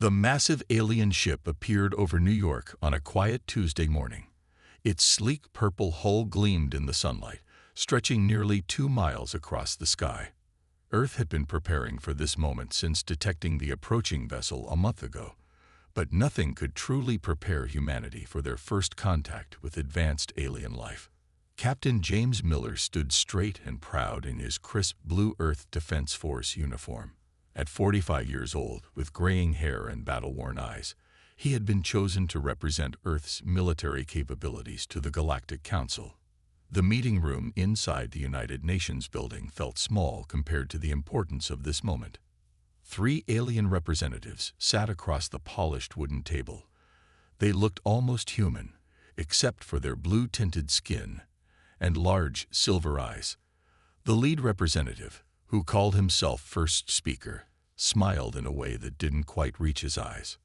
The massive alien ship appeared over New York on a quiet Tuesday morning. Its sleek purple hull gleamed in the sunlight, stretching nearly 2 miles across the sky. Earth had been preparing for this moment since detecting the approaching vessel a month ago, but nothing could truly prepare humanity for their first contact with advanced alien life. Captain James Miller stood straight and proud in his crisp blue Earth Defense Force uniform. At 45 years old, with graying hair and battle-worn eyes, he had been chosen to represent Earth's military capabilities to the Galactic Council. The meeting room inside the United Nations building felt small compared to the importance of this moment. 3 alien representatives sat across the polished wooden table. They looked almost human, except for their blue-tinted skin and large silver eyes. The lead representative, who called himself first speaker, smiled in a way that didn't quite reach his eyes.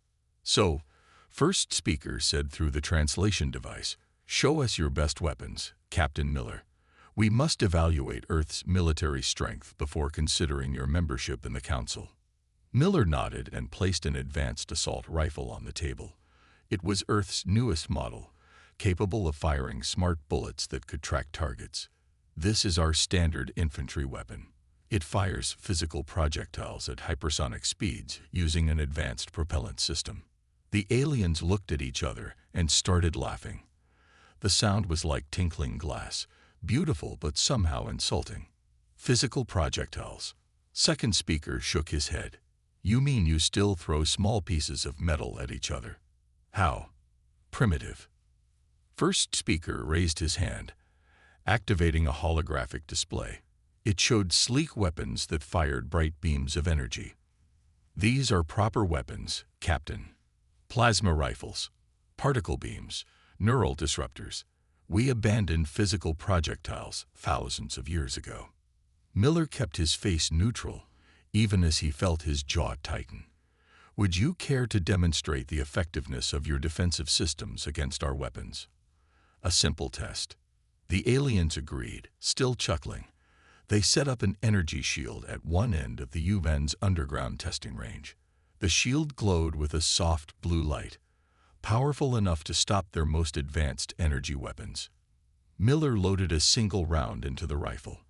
"So, first speaker said through the translation device, 'Show us your best weapons, Captain Miller. We must evaluate Earth's military strength before considering your membership in the Council.'" Miller nodded and placed an advanced assault rifle on the table. It was Earth's newest model, capable of firing smart bullets that could track targets. "This is our standard infantry weapon. It fires physical projectiles at hypersonic speeds using an advanced propellant system." The aliens looked at each other and started laughing. The sound was like tinkling glass, beautiful but somehow insulting. "Physical projectiles." Second speaker shook his head. "You mean you still throw small pieces of metal at each other? How primitive." First speaker raised his hand, activating a holographic display. It showed sleek weapons that fired bright beams of energy. "These are proper weapons, Captain. Plasma rifles, particle beams, neural disruptors. We abandoned physical projectiles thousands of years ago." Miller kept his face neutral, even as he felt his jaw tighten. "Would you care to demonstrate the effectiveness of your defensive systems against our weapons?" A simple test. The aliens agreed, still chuckling. They set up an energy shield at one end of the UVAN's underground testing range. The shield glowed with a soft blue light, powerful enough to stop their most advanced energy weapons. Miller loaded a single round into the rifle.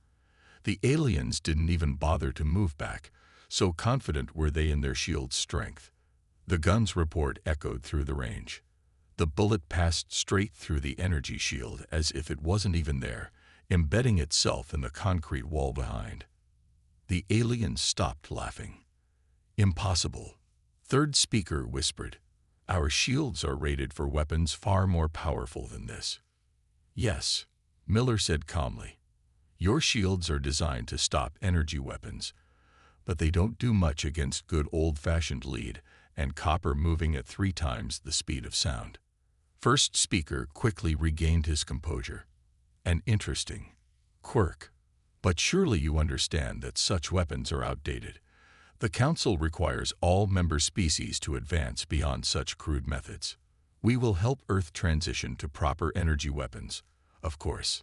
The aliens didn't even bother to move back, so confident were they in their shield's strength. The gun's report echoed through the range. The bullet passed straight through the energy shield as if it wasn't even there, embedding itself in the concrete wall behind. The aliens stopped laughing. "Impossible." Third speaker whispered, "Our shields are rated for weapons far more powerful than this." "Yes," Miller said calmly. "Your shields are designed to stop energy weapons, but they don't do much against good old-fashioned lead and copper moving at 3 times the speed of sound." First speaker quickly regained his composure. "An interesting quirk. But surely you understand that such weapons are outdated. The Council requires all member species to advance beyond such crude methods. We will help Earth transition to proper energy weapons, of course."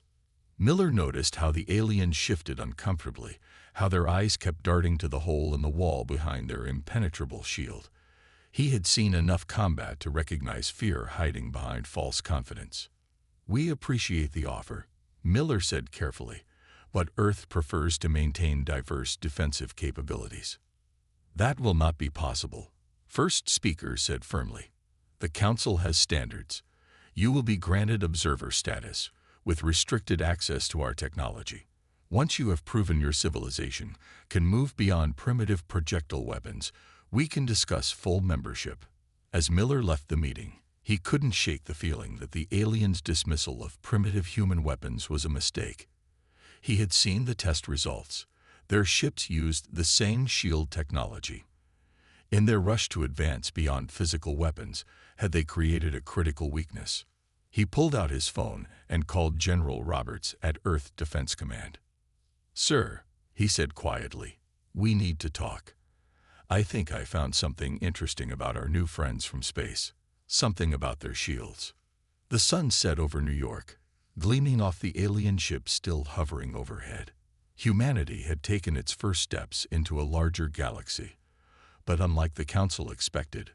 Miller noticed how the aliens shifted uncomfortably, how their eyes kept darting to the hole in the wall behind their impenetrable shield. He had seen enough combat to recognize fear hiding behind false confidence. "We appreciate the offer," Miller said carefully, "but Earth prefers to maintain diverse defensive capabilities." "That will not be possible," first speaker said firmly. "The Council has standards. You will be granted observer status, with restricted access to our technology. Once you have proven your civilization can move beyond primitive projectile weapons, we can discuss full membership." As Miller left the meeting, he couldn't shake the feeling that the aliens' dismissal of primitive human weapons was a mistake. He had seen the test results. Their ships used the same shield technology. In their rush to advance beyond physical weapons, had they created a critical weakness? He pulled out his phone and called General Roberts at Earth Defense Command. "Sir," he said quietly, "we need to talk. I think I found something interesting about our new friends from space. Something about their shields." The sun set over New York, gleaming off the alien ship still hovering overhead. Humanity had taken its first steps into a larger galaxy. But unlike the Council expected,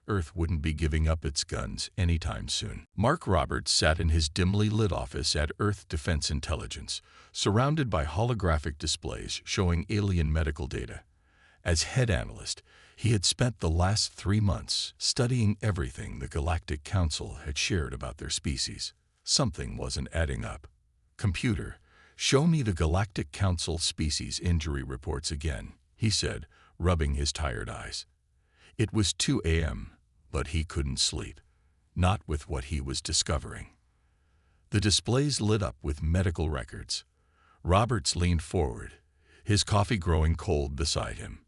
Earth wouldn't be giving up its guns anytime soon. Mark Roberts sat in his dimly lit office at Earth Defense Intelligence, surrounded by holographic displays showing alien medical data. As head analyst, he had spent the last 3 months studying everything the Galactic Council had shared about their species. Something wasn't adding up. "Computer, show me the Galactic Council species injury reports again," he said, rubbing his tired eyes. It was 2 a.m., but he couldn't sleep, not with what he was discovering. The displays lit up with medical records. Roberts leaned forward, his coffee growing cold beside him.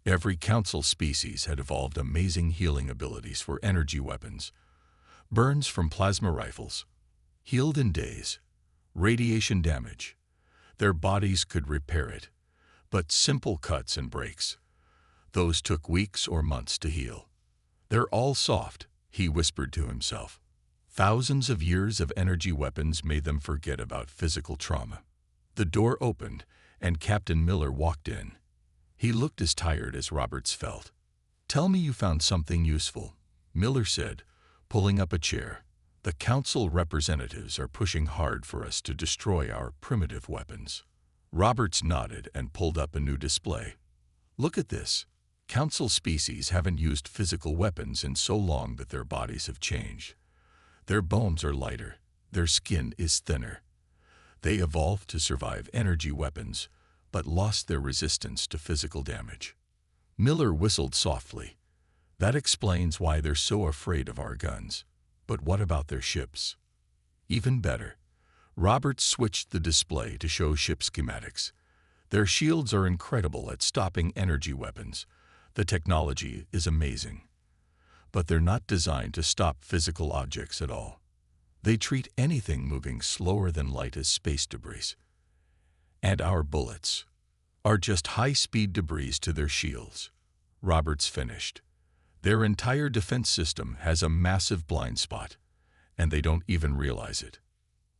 Every Council species had evolved amazing healing abilities for energy weapons. Burns from plasma rifles, healed in days. Radiation damage, their bodies could repair it. But simple cuts and breaks, those took weeks or months to heal. "They're all soft," he whispered to himself. Thousands of years of energy weapons made them forget about physical trauma. The door opened, and Captain Miller walked in. He looked as tired as Roberts felt. "Tell me you found something useful," Miller said, pulling up a chair. "The Council representatives are pushing hard for us to destroy our primitive weapons." Roberts nodded and pulled up a new display. "Look at this. Council species haven't used physical weapons in so long that their bodies have changed. Their bones are lighter, their skin is thinner. They evolved to survive energy weapons, but lost their resistance to physical damage." Miller whistled softly. "That explains why they're so afraid of our guns. But what about their ships?" "Even better." Roberts switched the display to show ship schematics. "Their shields are incredible at stopping energy weapons. The technology is amazing. But they're not designed to stop physical objects at all. They treat anything moving slower than light as space debris. And our bullets are just high-speed debris to their shields." Roberts finished. "Their entire defense system has a massive blind spot, and they don't even realize it."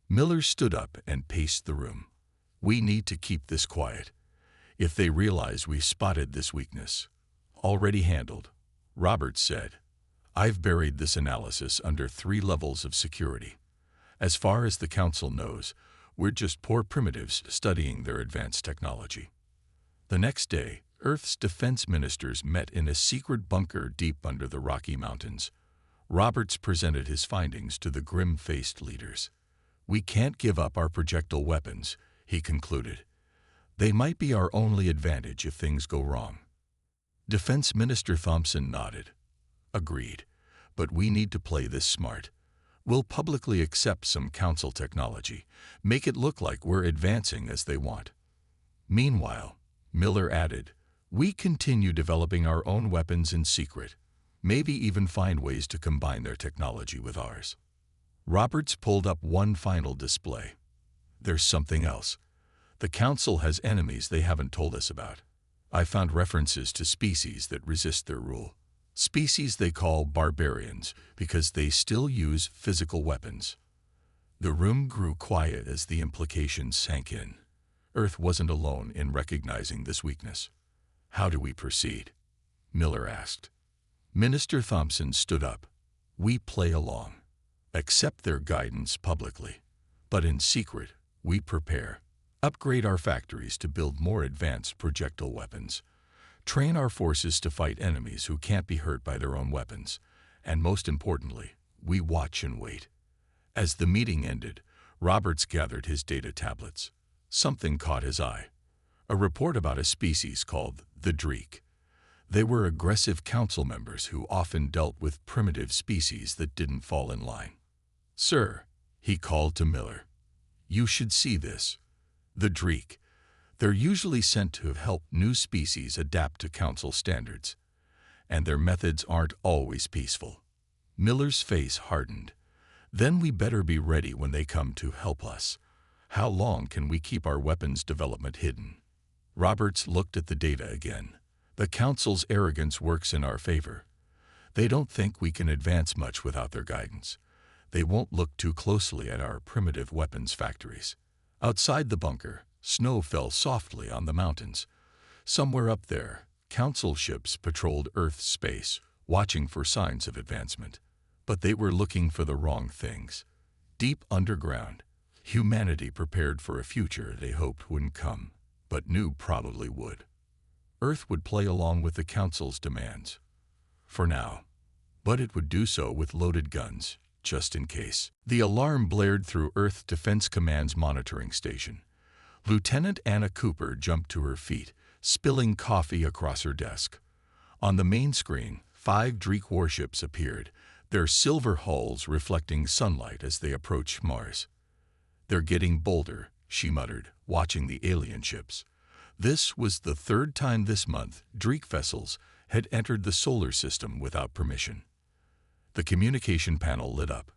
Miller stood up and paced the room. "We need to keep this quiet. If they realize we've spotted this weakness." "Already handled," Roberts said. "I've buried this analysis under 3 levels of security. As far as the Council knows, we're just poor primitives studying their advanced technology." The next day, Earth's defense ministers met in a secret bunker deep under the Rocky Mountains. Roberts presented his findings to the grim-faced leaders. "We can't give up our projectile weapons," he concluded. "They might be our only advantage if things go wrong." Defense Minister Thompson nodded. "Agreed, but we need to play this smart. We'll publicly accept some Council technology, make it look like we're advancing as they want. Meanwhile," Miller added, "we continue developing our own weapons in secret, maybe even find ways to combine their technology with ours." Roberts pulled up one final display. "There's something else. The Council has enemies they haven't told us about. I found references to species that resist their rule. Species they call barbarians because they still use physical weapons." The room grew quiet as the implications sank in. Earth wasn't alone in recognizing this weakness. "How do we proceed?" Miller asked. Minister Thompson stood up. "We play along, accept their guidance publicly, but in secret we prepare. Upgrade our factories to build more advanced projectile weapons. Train our forces to fight enemies who can't be hurt by their own weapons. And most importantly, we watch and wait." As the meeting ended, Roberts gathered his data tablets. Something caught his eye. A report about a species called the Dreek. They were aggressive Council members who often dealt with primitive species that didn't fall in line. "Sir," he called to Miller, "you should see this. The Dreek. They're usually sent to help new species adapt to Council standards, and their methods aren't always peaceful." Miller's face hardened. "Then we better be ready when they come to help us. How long can we keep our weapons development hidden?" Roberts looked at the data again. "The Council's arrogance works in our favor. They don't think we can advance much without their guidance. They won't look too closely at our primitive weapons factories." Outside the bunker, snow fell softly on the mountains. Somewhere up there, Council ships patrolled Earth's space, watching for signs of advancement. But they were looking for the wrong things. Deep underground, humanity prepared for a future they hoped wouldn't come, but knew probably would. Earth would play along with the Council's demands. For now. But it would do so with loaded guns, just in case. The alarm blared through Earth Defense Command's monitoring station. Lieutenant Anna Cooper jumped to her feet, spilling coffee across her desk. On the main screen, 5 Dreek warships appeared, their silver hulls reflecting sunlight as they approached Mars. "They're getting bolder," she muttered, watching the alien ships. This was the 3rd time this month Dreek vessels had entered the solar system without permission. The communication panel lit up.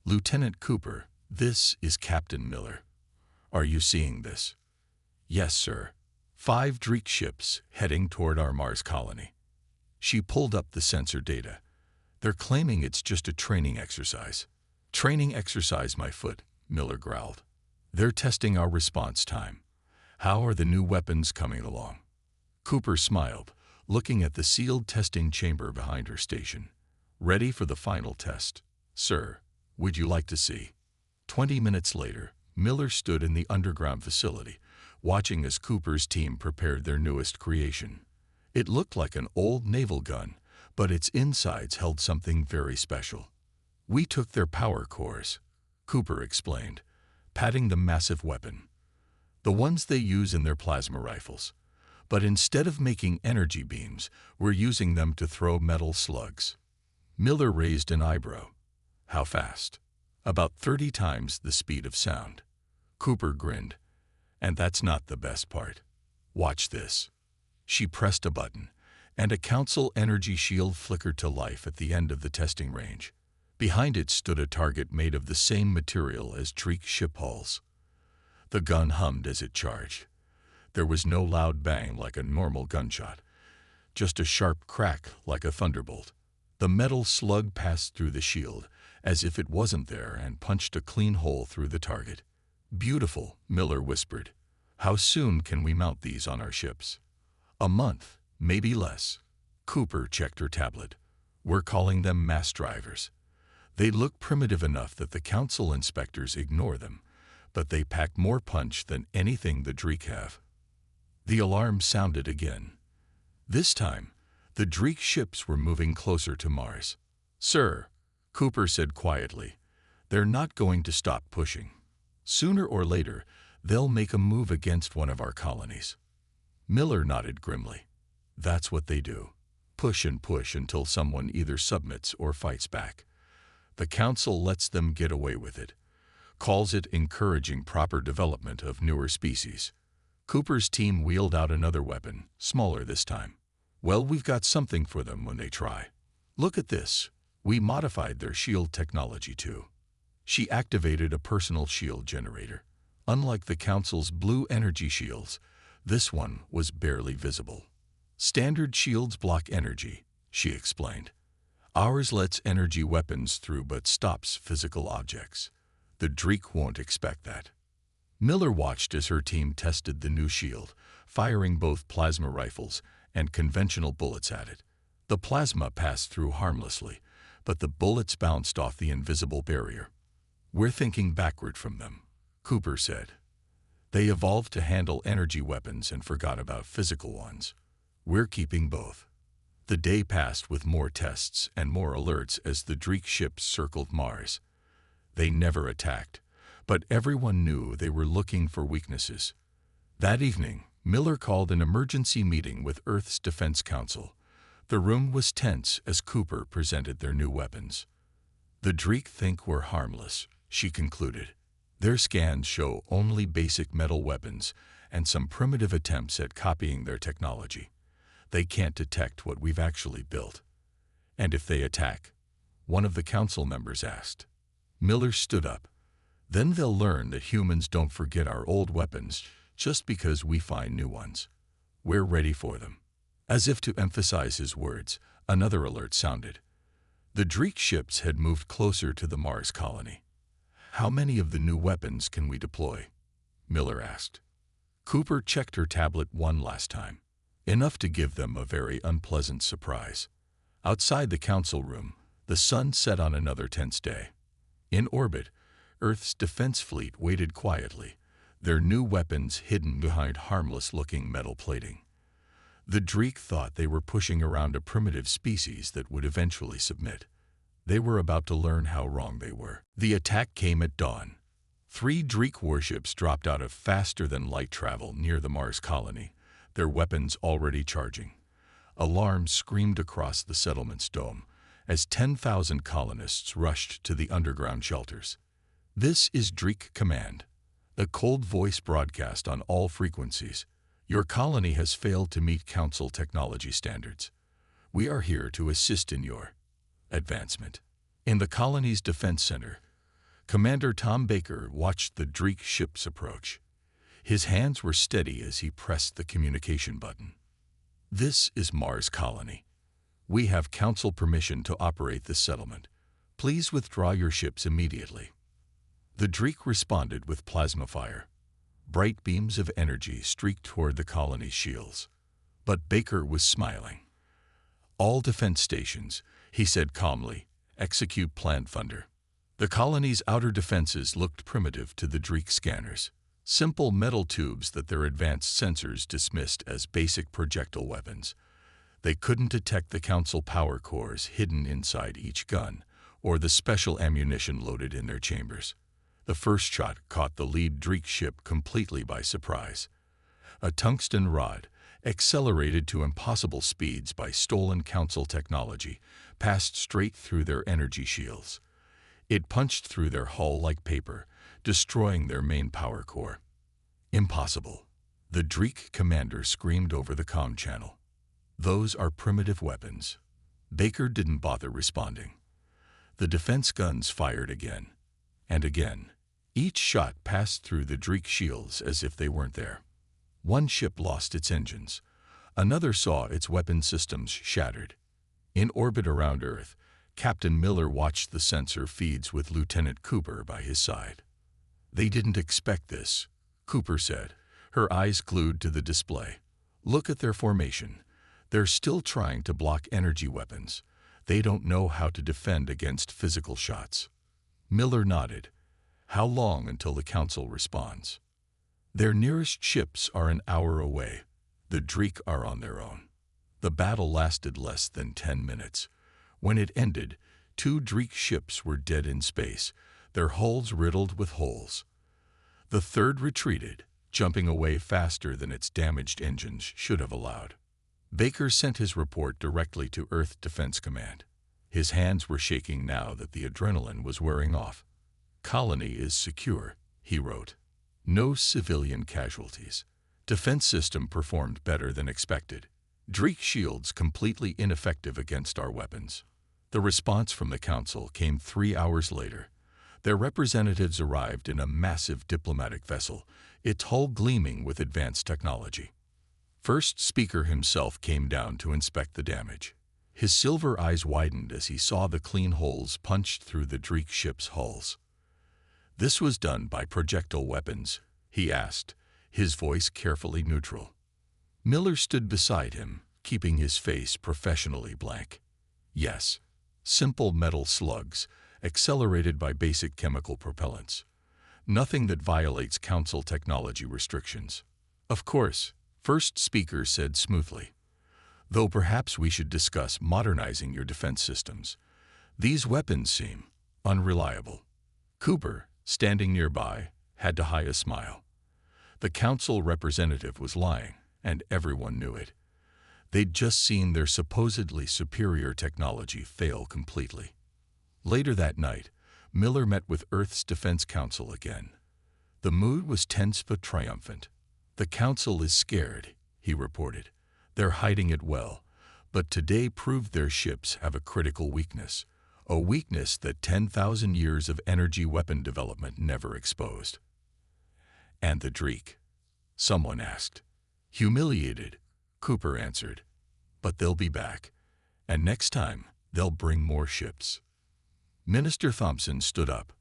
"Lieutenant Cooper, this is Captain Miller. Are you seeing this?" "Yes, sir. 5 Dreek ships heading toward our Mars colony." She pulled up the sensor data. "They're claiming it's just a training exercise." "Training exercise, my foot," Miller growled. "They're testing our response time. How are the new weapons coming along?" Cooper smiled, looking at the sealed testing chamber behind her station. "Ready for the final test, sir. Would you like to see?" 20 minutes later, Miller stood in the underground facility, watching as Cooper's team prepared their newest creation. It looked like an old naval gun, but its insides held something very special. "We took their power cores," Cooper explained, patting the massive weapon. "The ones they use in their plasma rifles. But instead of making energy beams, we're using them to throw metal slugs." Miller raised an eyebrow. "How fast?" "About 30 times the speed of sound." Cooper grinned. "And that's not the best part. Watch this." She pressed a button, and a Council energy shield flickered to life at the end of the testing range. Behind it stood a target made of the same material as Dreek ship hulls. The gun hummed as it charged. There was no loud bang like a normal gunshot, just a sharp crack like a thunderbolt. The metal slug passed through the shield, as if it wasn't there, and punched a clean hole through the target. "Beautiful," Miller whispered. "How soon can we mount these on our ships?" "A month, maybe less." Cooper checked her tablet. "We're calling them mass drivers. They look primitive enough that the Council inspectors ignore them, but they pack more punch than anything the Dreek have." The alarm sounded again. This time, the Dreek ships were moving closer to Mars. "Sir," Cooper said quietly, "they're not going to stop pushing. Sooner or later, they'll make a move against one of our colonies." Miller nodded grimly. "That's what they do. Push and push until someone either submits or fights back. The Council lets them get away with it. Calls it encouraging proper development of newer species." Cooper's team wheeled out another weapon, smaller this time. "Well, we've got something for them when they try. Look at this. We modified their shield technology too." She activated a personal shield generator. Unlike the Council's blue energy shields, this one was barely visible. "Standard shields block energy," she explained. "Ours lets energy weapons through but stops physical objects. The Dreek won't expect that." Miller watched as her team tested the new shield, firing both plasma rifles and conventional bullets at it. The plasma passed through harmlessly, but the bullets bounced off the invisible barrier. "We're thinking backward from them," Cooper said. "They evolved to handle energy weapons and forgot about physical ones. We're keeping both." The day passed with more tests and more alerts as the Dreek ships circled Mars. They never attacked, but everyone knew they were looking for weaknesses. That evening, Miller called an emergency meeting with Earth's Defense Council. The room was tense as Cooper presented their new weapons. "The Dreek think we're harmless," she concluded. "Their scans show only basic metal weapons and some primitive attempts at copying their technology. They can't detect what we've actually built." "And if they attack?" one of the council members asked. Miller stood up. "Then they'll learn that humans don't forget our old weapons just because we find new ones. We're ready for them." As if to emphasize his words, another alert sounded. The Dreek ships had moved closer to the Mars colony. "How many of the new weapons can we deploy?" Miller asked. Cooper checked her tablet one last time. enough to give them a very unpleasant surprise. Outside the council room, the sun set on another tense day. In orbit, Earth's defense fleet waited quietly, their new weapons hidden behind harmless-looking metal plating. The Dreek thought they were pushing around a primitive species that would eventually submit. They were about to learn how wrong they were. The attack came at dawn. 3 Dreek warships dropped out of faster-than-light travel near the Mars colony, their weapons already charging. Alarms screamed across the settlement's dome as 10,000 colonists rushed to the underground shelters. "This is Dreek Command." The cold voice broadcast on all frequencies. "Your colony has failed to meet Council technology standards. We are here to assist in your advancement." In the colony's defense center, Commander Tom Baker watched the Dreek ships approach. His hands were steady as he pressed the communication button. "This is Mars Colony. We have Council permission to operate this settlement. Please withdraw your ships immediately." The Dreek responded with plasma fire. Bright beams of energy streaked toward the colony's shields. But Baker was smiling. "All defense stations," he said calmly, "execute Plan Thunder." The colony's outer defenses looked primitive to the Dreek scanners. Simple metal tubes that their advanced sensors dismissed as basic projectile weapons. They couldn't detect the Council power cores hidden inside each gun, or the special ammunition loaded in their chambers. The first shot caught the lead Dreek ship completely by surprise. A tungsten rod, accelerated to impossible speeds by stolen Council technology, passed straight through their energy shields. It punched through their hull like paper, destroying their main power core. "Impossible," the Dreek commander screamed over the comm channel. "Those are primitive weapons." Baker didn't bother responding. The defense guns fired again and again. Each shot passed through the Dreek shields as if they weren't there. One ship lost its engines. Another saw its weapon systems shattered. In orbit around Earth, Captain Miller watched the sensor feeds with Lieutenant Cooper by his side. "They didn't expect this," Cooper said, her eyes glued to the display. "Look at their formation. They're still trying to block energy weapons. They don't know how to defend against physical shots." Miller nodded. "How long until the Council responds?" "Their nearest ships are an hour away. The Dreek are on their own." The battle lasted less than 10 minutes. When it ended, 2 Dreek ships were dead in space, their hulls riddled with holes. The third retreated, jumping away faster than its damaged engines should have allowed. Baker sent his report directly to Earth Defense Command. His hands were shaking now that the adrenaline was wearing off. "Colony is secure," he wrote. "No civilian casualties. Defense system performed better than expected. Dreek shields completely ineffective against our weapons." The response from the Council came 3 hours later. Their representatives arrived in a massive diplomatic vessel, its hull gleaming with advanced technology. First Speaker himself came down to inspect the damage. His silver eyes widened as he saw the clean holes punched through the Dreek ships' hulls. "This was done by projectile weapons?" he asked, his voice carefully neutral. Miller stood beside him, keeping his face professionally blank. "Yes. Simple metal slugs, accelerated by basic chemical propellants. Nothing that violates Council technology restrictions." "Of course," First Speaker said smoothly. "Though perhaps we should discuss modernizing your defense systems. These weapons seem unreliable." Cooper, standing nearby, had to hide a smile. The Council representative was lying, and everyone knew it. They'd just seen their supposedly superior technology fail completely. Later that night, Miller met with Earth's Defense Council again. The mood was tense but triumphant. "The Council is scared," he reported. "They're hiding it well, but today proved their ships have a critical weakness, a weakness that 10,000 years of energy weapon development never exposed." "And the Dreek?" someone asked. "Humiliated," Cooper answered. "But they'll be back, and next time they'll bring more ships." Minister Thompson stood up.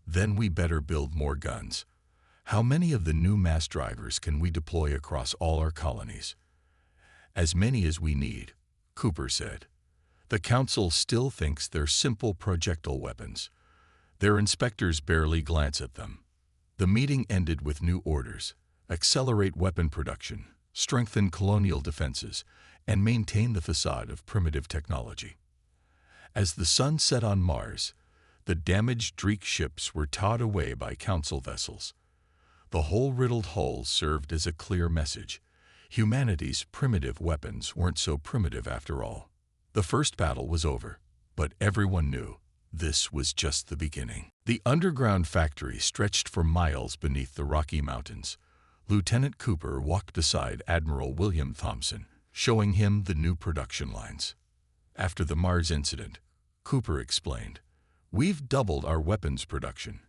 "Then we better build more guns. How many of the new mass drivers can we deploy across all our colonies?" As many as we need, Cooper said. The Council still thinks they're simple projectile weapons. Their inspectors barely glance at them. The meeting ended with new orders: accelerate weapon production, strengthen colonial defenses, and maintain the facade of primitive technology. As the sun set on Mars, the damaged Dreek ships were towed away by Council vessels. The hole-riddled hulls served as a clear message. Humanity's primitive weapons weren't so primitive after all. The first battle was over, but everyone knew this was just the beginning. The underground factory stretched for miles beneath the Rocky Mountains. Lieutenant Cooper walked beside Admiral William Thompson, showing him the new production lines. After the Mars incident, Cooper explained, "We've doubled our weapons production,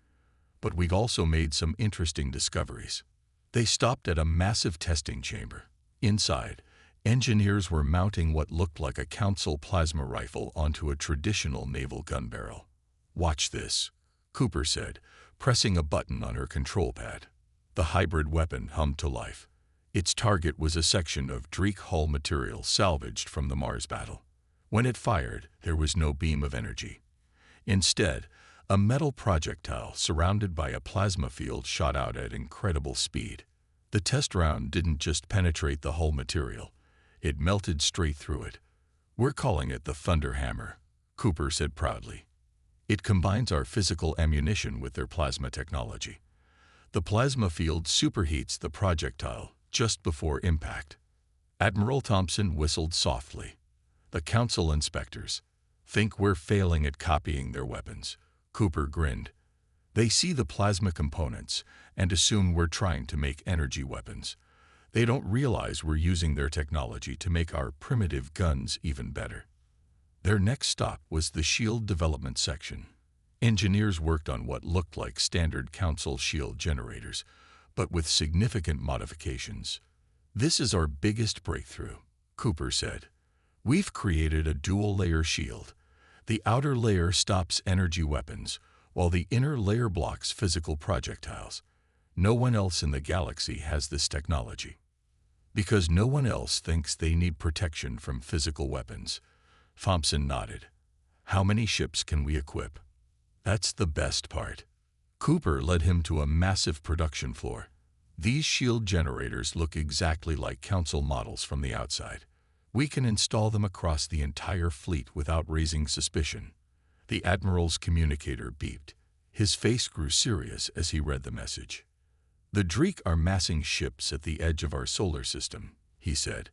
but we've also made some interesting discoveries." They stopped at a massive testing chamber. Inside, engineers were mounting what looked like a Council plasma rifle onto a traditional naval gun barrel. "Watch this," Cooper said, pressing a button on her control pad. The hybrid weapon hummed to life. Its target was a section of Dreek hull material salvaged from the Mars battle. When it fired, there was no beam of energy. Instead, a metal projectile surrounded by a plasma field shot out at incredible speed. The test round didn't just penetrate the hull material, it melted straight through it. "We're calling it the Thunder Hammer," Cooper said proudly. "It combines our physical ammunition with their plasma technology. The plasma field superheats the projectile just before impact." Admiral Thompson whistled softly. "The Council inspectors think we're failing at copying their weapons." Cooper grinned. "They see the plasma components and assume we're trying to make energy weapons. They don't realize we're using their technology to make our primitive guns even better." Their next stop was the shield development section. Engineers worked on what looked like standard Council shield generators, but with significant modifications. "This is our biggest breakthrough," Cooper said. "We've created a dual-layer shield. The outer layer stops energy weapons, while the inner layer blocks physical projectiles. No one else in the galaxy has this technology. Because no one else thinks they need protection from physical weapons." Thompson nodded. "How many ships can we equip?" "That's the best part." Cooper led him to a massive production floor. "These shield generators look exactly like Council models from the outside. We can install them across the entire fleet without raising suspicion." The Admiral's communicator beeped. His face grew serious as he read the message. "The Dreek are massing ships at the edge of our solar system," he said.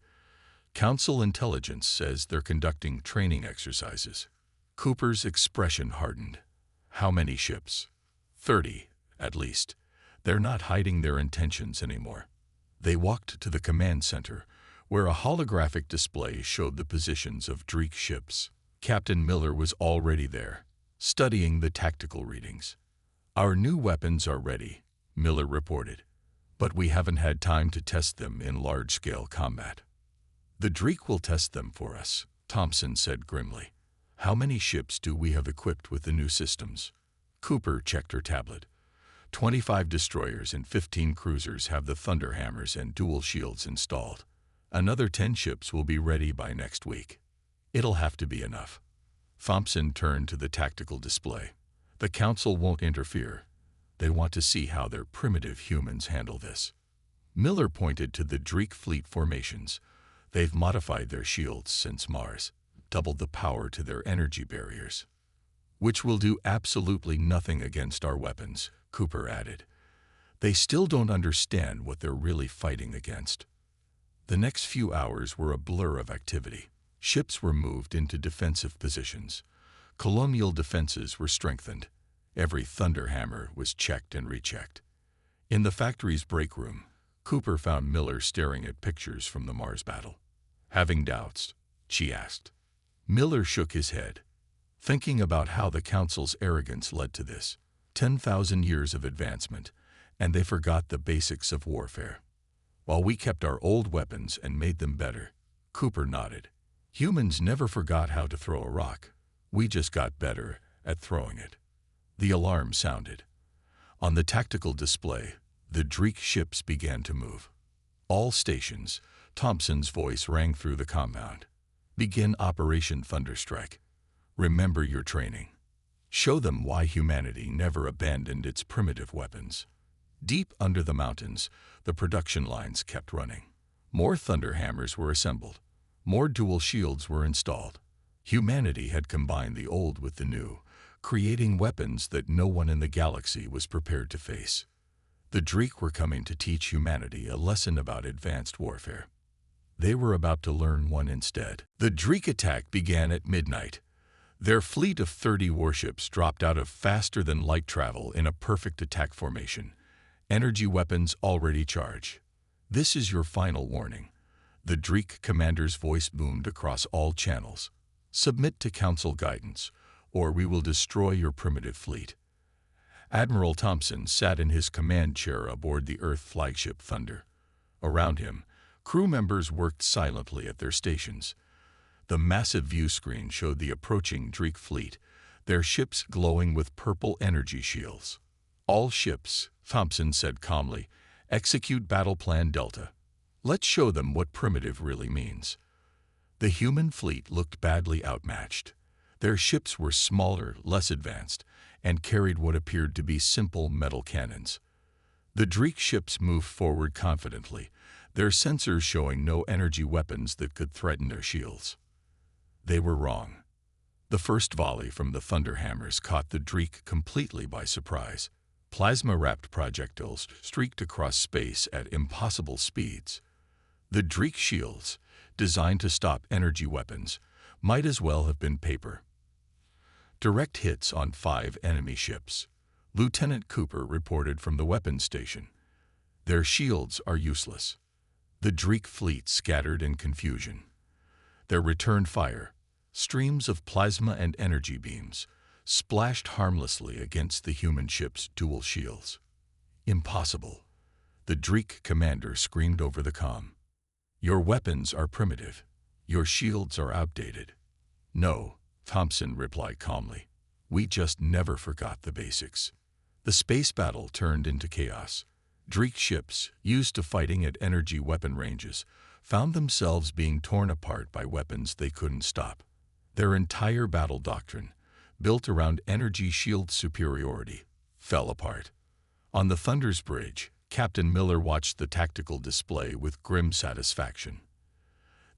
"Council intelligence says they're conducting training exercises." Cooper's expression hardened. "How many ships?" 30, at least. They're not hiding their intentions anymore." They walked to the command center, where a holographic display showed the positions of Dreek ships. Captain Miller was already there, studying the tactical readings. "Our new weapons are ready," Miller reported, "but we haven't had time to test them in large-scale combat." "The Dreek will test them for us," Thompson said grimly. "How many ships do we have equipped with the new systems?" Cooper checked her tablet. 25 destroyers and 15 cruisers have the Thunder Hammers and dual shields installed. Another 10 ships will be ready by next week. It'll have to be enough." Thompson turned to the tactical display. "The Council won't interfere. They want to see how their primitive humans handle this." Miller pointed to the Dreek fleet formations. "They've modified their shields since Mars, doubled the power to their energy barriers." "Which will do absolutely nothing against our weapons," Cooper added. "They still don't understand what they're really fighting against." The next few hours were a blur of activity. Ships were moved into defensive positions. Colonial defenses were strengthened. Every Thunder Hammer was checked and rechecked. In the factory's break room, Cooper found Miller staring at pictures from the Mars battle. "Having doubts?" she asked. Miller shook his head, thinking about how the Council's arrogance led to this. 10,000 years of advancement, and they forgot the basics of warfare. "While we kept our old weapons and made them better," Cooper nodded. "Humans never forgot how to throw a rock. We just got better at throwing it." The alarm sounded. On the tactical display, the Dreek ships began to move. "All stations, Thompson's voice rang through the compound. "Begin Operation Thunderstrike. Remember your training. Show them why humanity never abandoned its primitive weapons." Deep under the mountains, the production lines kept running. More thunderhammers were assembled. More dual shields were installed. Humanity had combined the old with the new, creating weapons that no one in the galaxy was prepared to face. The Dreek were coming to teach humanity a lesson about advanced warfare. They were about to learn one instead. The Dreek attack began at midnight. Their fleet of 30 warships dropped out of faster-than-light travel in a perfect attack formation. Energy weapons already charged. "This is your final warning." The Dreek commander's voice boomed across all channels. "Submit to Council guidance, or we will destroy your primitive fleet." Admiral Thompson sat in his command chair aboard the Earth flagship Thunder. Around him, crew members worked silently at their stations. The massive view screen showed the approaching Dreek fleet, their ships glowing with purple energy shields. "All ships," Thompson said calmly, "execute Battle Plan Delta. Let's show them what primitive really means." The human fleet looked badly outmatched. Their ships were smaller, less advanced, and carried what appeared to be simple metal cannons. The Dreek ships moved forward confidently, their sensors showing no energy weapons that could threaten their shields. They were wrong. The first volley from the thunderhammers caught the Dreek completely by surprise. Plasma-wrapped projectiles streaked across space at impossible speeds. The Dreek shields, designed to stop energy weapons, might as well have been paper. Direct hits on 5 enemy ships. Lieutenant Cooper reported from the weapons station. "Their shields are useless." The Dreek fleet scattered in confusion. Their return fire, streams of plasma and energy beams, splashed harmlessly against the human ship's dual shields. "Impossible," the Dreek commander screamed over the comm. "Your weapons are primitive. Your shields are outdated." "No," Thompson replied calmly. "We just never forgot the basics." The space battle turned into chaos. Dreek ships, used to fighting at energy weapon ranges, found themselves being torn apart by weapons they couldn't stop. Their entire battle doctrine, built around energy shield superiority, fell apart. On the Thunder's bridge, Captain Miller watched the tactical display with grim satisfaction.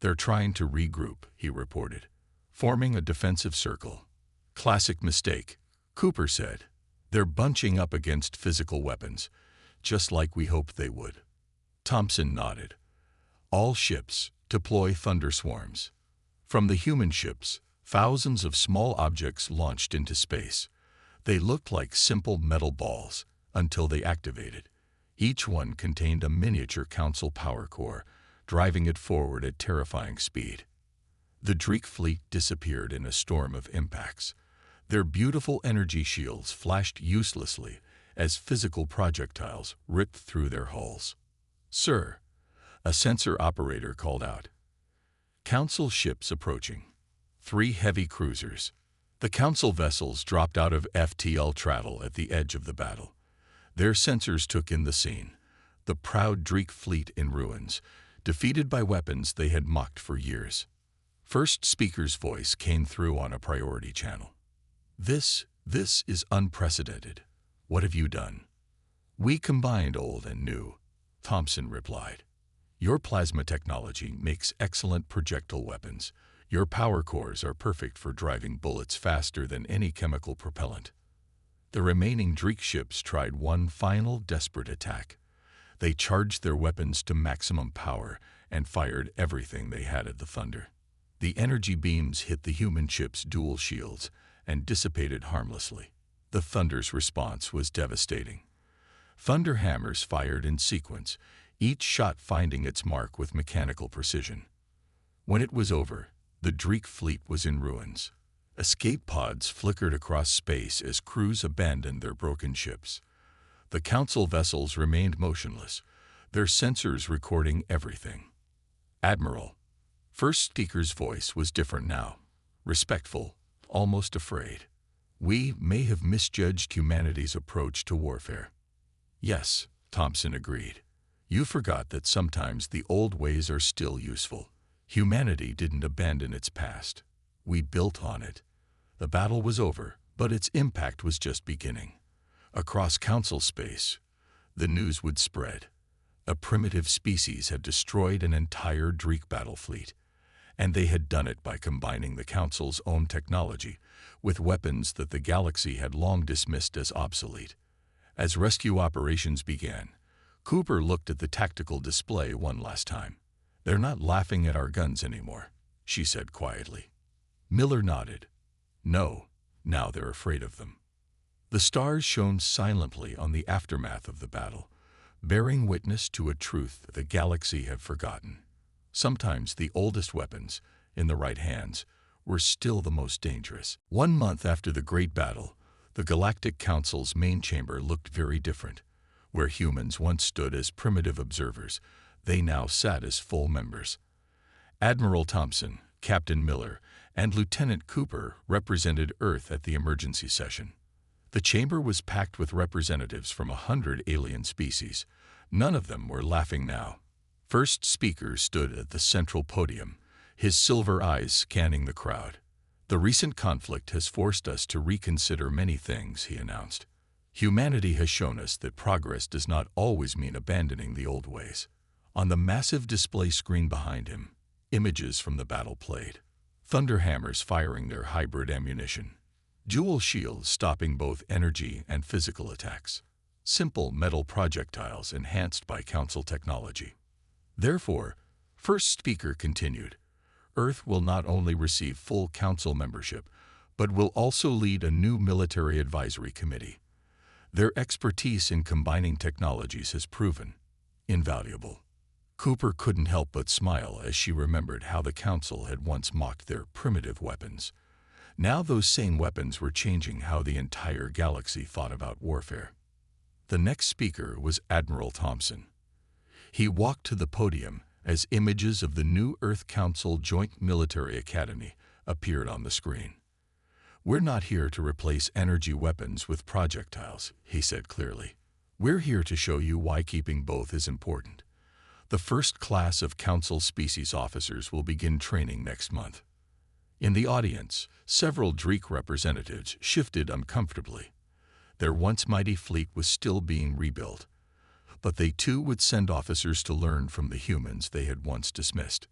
"They're trying to regroup," he reported, "forming a defensive circle." "Classic mistake," Cooper said. "They're bunching up against physical weapons, just like we hoped they would." Thompson nodded. "All ships, deploy thunder swarms." From the human ships, thousands of small objects launched into space. They looked like simple metal balls until they activated. Each one contained a miniature Council power core, driving it forward at terrifying speed. The Dreek fleet disappeared in a storm of impacts. Their beautiful energy shields flashed uselessly as physical projectiles ripped through their hulls. "Sir," a sensor operator called out. "Council ships approaching. 3 heavy cruisers." The Council vessels dropped out of FTL travel at the edge of the battle. Their sensors took in the scene. The proud Dreek fleet in ruins, defeated by weapons they had mocked for years. First speaker's voice came through on a priority channel. This is unprecedented. What have you done?" "We combined old and new," Thompson replied. "Your plasma technology makes excellent projectile weapons. Your power cores are perfect for driving bullets faster than any chemical propellant." The remaining Dreek ships tried one final desperate attack. They charged their weapons to maximum power and fired everything they had at the Thunder. The energy beams hit the human ship's dual shields and dissipated harmlessly. The Thunder's response was devastating. Thunder hammers fired in sequence, each shot finding its mark with mechanical precision. When it was over, the Dreek fleet was in ruins. Escape pods flickered across space as crews abandoned their broken ships. The Council vessels remained motionless, their sensors recording everything. "Admiral." First speaker's voice was different now, respectful, almost afraid. "We may have misjudged humanity's approach to warfare." "Yes," Thompson agreed. You forgot that sometimes the old ways are still useful. Humanity didn't abandon its past. We built on it. The battle was over, but its impact was just beginning. Across council space, the news would spread. A primitive species had destroyed an entire Dreek battle fleet, and they had done it by combining the council's own technology with weapons that the galaxy had long dismissed as obsolete. As rescue operations began, Cooper looked at the tactical display one last time. "They're not laughing at our guns anymore," she said quietly. Miller nodded. "No, now they're afraid of them." The stars shone silently on the aftermath of the battle, bearing witness to a truth the galaxy had forgotten. Sometimes the oldest weapons, in the right hands, were still the most dangerous. 1 month after the Great Battle, the Galactic Council's main chamber looked very different. Where humans once stood as primitive observers, they now sat as full members. Admiral Thompson, Captain Miller, and Lieutenant Cooper represented Earth at the emergency session. The chamber was packed with representatives from 100 alien species. None of them were laughing now. First speaker stood at the central podium, his silver eyes scanning the crowd. "The recent conflict has forced us to reconsider many things," he announced. "Humanity has shown us that progress does not always mean abandoning the old ways." On the massive display screen behind him, images from the battle played. Thunderhammers firing their hybrid ammunition. Dual shields stopping both energy and physical attacks. Simple metal projectiles enhanced by Council technology. Therefore, first speaker continued, Earth will not only receive full Council membership, but will also lead a new military advisory committee. Their expertise in combining technologies has proven invaluable. Cooper couldn't help but smile as she remembered how the Council had once mocked their primitive weapons. Now those same weapons were changing how the entire galaxy thought about warfare. The next speaker was Admiral Thompson. He walked to the podium as images of the new Earth Council Joint Military Academy appeared on the screen. "We're not here to replace energy weapons with projectiles," he said clearly. "We're here to show you why keeping both is important. The first class of Council species officers will begin training next month." In the audience, several Dreek representatives shifted uncomfortably. Their once mighty fleet was still being rebuilt, but they too would send officers to learn from the humans they had once dismissed.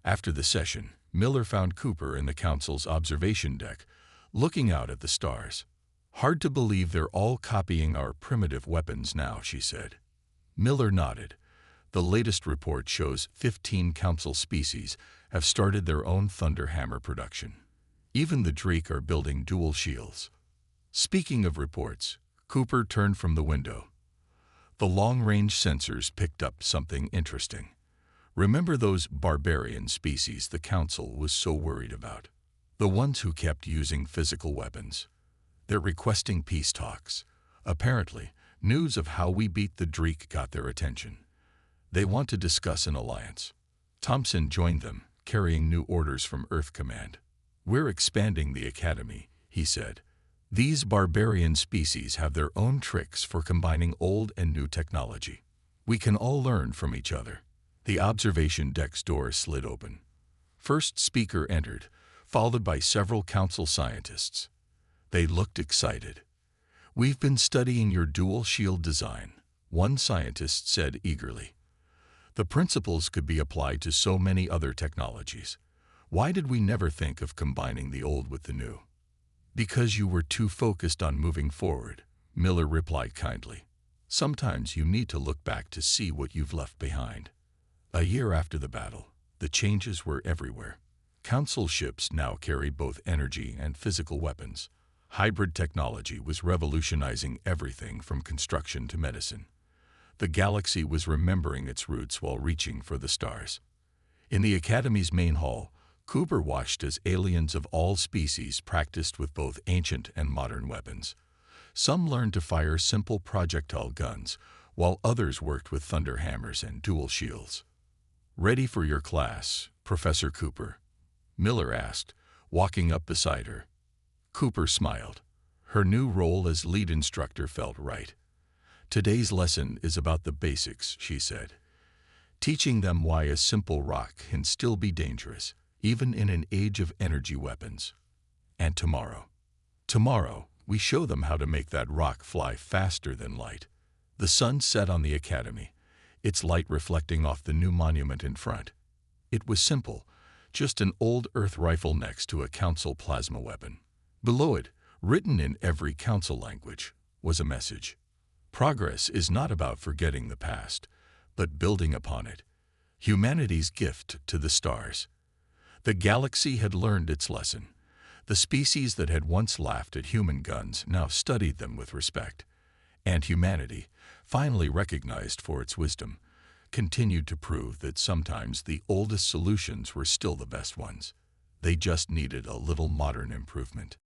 After the session, Miller found Cooper in the Council's observation deck, looking out at the stars. "Hard to believe they're all copying our primitive weapons now," she said. Miller nodded. "The latest report shows 15 Council species have started their own Thunderhammer production. Even the Dreek are building dual shields." Speaking of reports, Cooper turned from the window. The long-range sensors picked up something interesting. Remember those barbarian species the Council was so worried about? The ones who kept using physical weapons. They're requesting peace talks. Apparently, news of how we beat the Dreek got their attention. They want to discuss an alliance. Thompson joined them, carrying new orders from Earth Command. "We're expanding the Academy," he said. "These barbarian species have their own tricks for combining old and new technology. We can all learn from each other." The observation deck's door slid open. First speaker entered, followed by several Council scientists. They looked excited. "We've been studying your dual shield design," one scientist said eagerly. "The principles could be applied to so many other technologies. Why did we never think of combining the old with the new?" "Because you were too focused on moving forward," Miller replied kindly. "Sometimes you need to look back to see what you've left behind." A year after the battle, the changes were everywhere. Council ships now carried both energy and physical weapons. Hybrid technology was revolutionizing everything from construction to medicine. The galaxy was remembering its roots while reaching for the stars. In the Academy's main hall, Cooper watched as aliens of all species practiced with both ancient and modern weapons. Some learned to fire simple projectile guns, while others worked with thunderhammers and dual shields. "Ready for your class, Professor Cooper?" Miller asked, walking up beside her. Cooper smiled. Her new role as lead instructor felt right. Today's lesson is about the basics, she said, teaching them why a simple rock can still be dangerous, even in an age of energy weapons. And tomorrow, we show them how to make that rock fly faster than light. The sun set on the academy, its light reflecting off the new monument in front. It was simple, just an old Earth rifle next to a council plasma weapon. Below it, written in every council language, was a message. Progress is not about forgetting the past, but building upon it. Humanity's gift to the stars. The galaxy had learned its lesson. The species that had once laughed at human guns now studied them with respect. And humanity, finally recognized for its wisdom, continued to prove that sometimes the oldest solutions were still the best ones. They just needed a little modern improvement.